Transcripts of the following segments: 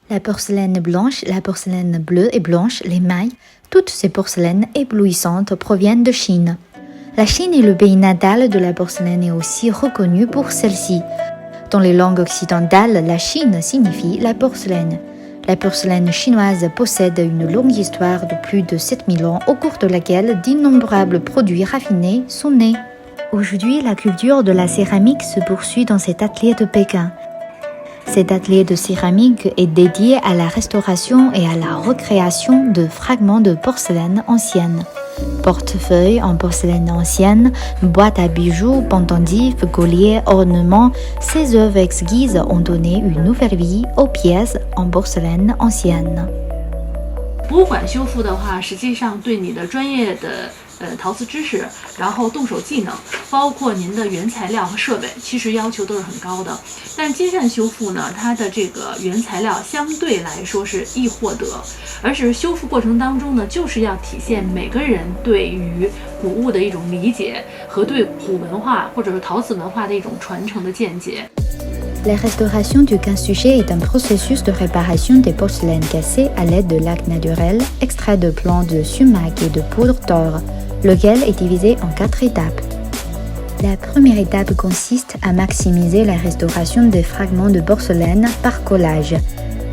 La porcelaine blanche, la porcelaine bleue et blanche, l'émail, toutes ces porcelaines éblouissantes proviennent de Chine. La Chine est le pays natal de la porcelaine et aussi reconnue pour celle-ci. Dans les langues occidentales, la Chine signifie la porcelaine. La porcelaine chinoise possède une longue histoire de plus de 7000 ans au cours de laquelle d'innombrables produits raffinés sont nés. Aujourd'hui, la culture de la céramique se poursuit dans cet atelier de Pékin. Cet atelier de céramique est dédié à la restauration et à la recréation de fragments de porcelaine ancienne. Portefeuilles en porcelaine ancienne, boîtes à bijoux, pendentifs, colliers, ornements, ces œuvres exquises ont donné une nouvelle vie aux pièces en porcelaine ancienne. 博物馆修复的话，实际上对你的专业的陶瓷知识，然后动手技能，包括您的原材料和设备，其实要求都是很高的。但金扇修复呢，它的这个原材料相对来说是易获得，而是修复过程当中呢，就是要体现每个人对于古物的一种理解和对古文化或者是陶瓷文化的一种传承的见解。La restauration du quinze-sujet est un processus de réparation des porcelaines cassées à l'aide de lacs naturels extraits de plantes de sumac et de poudre d'or, lequel est divisé en 4 étapes. La première étape consiste à maximiser la restauration des fragments de porcelaine par collage.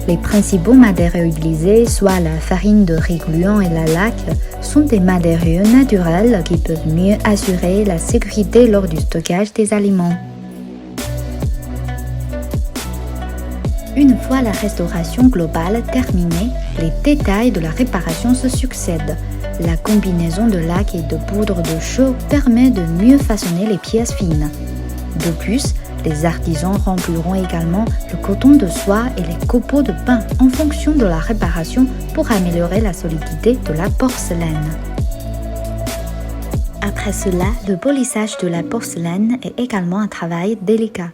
Les principaux matériaux utilisés, soit la farine de riz gluant et la laque, sont des matériaux naturels qui peuvent mieux assurer la sécurité lors du stockage des aliments. Une fois la restauration globale terminée, les détails de la réparation se succèdent. La combinaison de laque et de poudre de chaux permet de mieux façonner les pièces fines. De plus, les artisans rempliront également le coton de soie et les copeaux de pin en fonction de la réparation pour améliorer la solidité de la porcelaine. Après cela, le polissage de la porcelaine est également un travail délicat.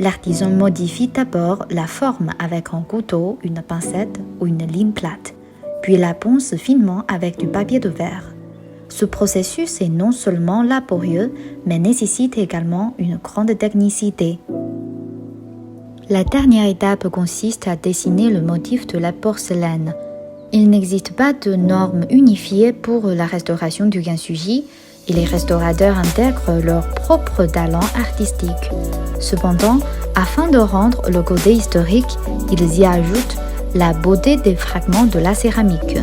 L'artisan modifie d'abord la forme avec un couteau, une pincette ou une lime plate, puis la ponce finement avec du papier de verre. Ce processus est non seulement laborieux, mais nécessite également une grande technicité. La dernière étape consiste à dessiner le motif de la porcelaine. Il n'existe pas de normes unifiées pour la restauration du kintsugi et les restaurateurs intègrent leur propre talent artistique. Cependant, afin de rendre le côté historique, ils y ajoutent la beauté des fragments de la céramique.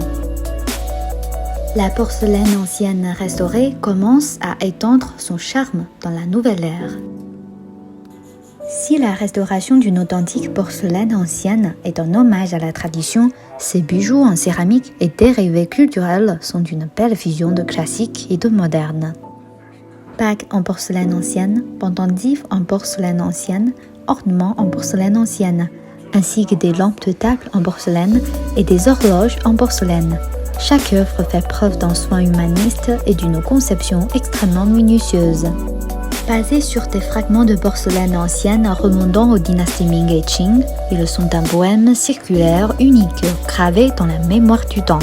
La porcelaine ancienne restaurée commence à étendre son charme dans la nouvelle ère. Si la restauration d'une authentique porcelaine ancienne est un hommage à la tradition, ces bijoux en céramique et dérivés culturels sont une belle fusion de classique et de moderne. Bagues en porcelaine ancienne, pendentifs en porcelaine ancienne, ornements en porcelaine ancienne, ainsi que des lampes de table en porcelaine et des horloges en porcelaine. Chaque œuvre fait preuve d'un soin humaniste et d'une conception extrêmement minutieuse. Basés sur des fragments de porcelaine ancienne remontant aux dynasties Ming et Qing, ils sont un poème circulaire unique, gravé dans la mémoire du temps.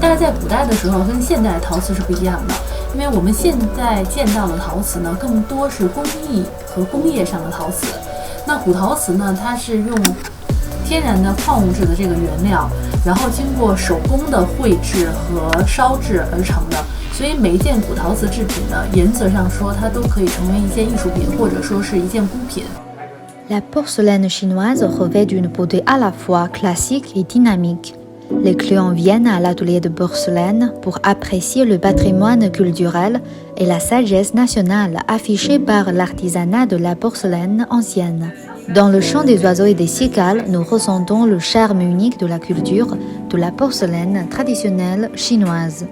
但是在古代的时候跟现代的陶瓷是不一样的，因为我们现在见到的陶瓷呢，更多是工艺和工业上的陶瓷。那古陶瓷呢，它是用天然的矿物质的这个原料，然后经过手工的绘制和烧制而成的。所以每一件古陶瓷制品呢，原则上说它都可以成为一件艺术品，或者说是一件孤品。La porcelaine chinoise revêt d'une beauté à la fois classique et dynamique. Les clients viennent à l'atelier de porcelaine pour apprécier le patrimoine culturel et la sagesse nationale affichée par l'artisanat de la porcelaine ancienne. Dans le chant des oiseaux et des cigales, nous ressentons le charme unique de la culture de la porcelaine traditionnelle chinoise.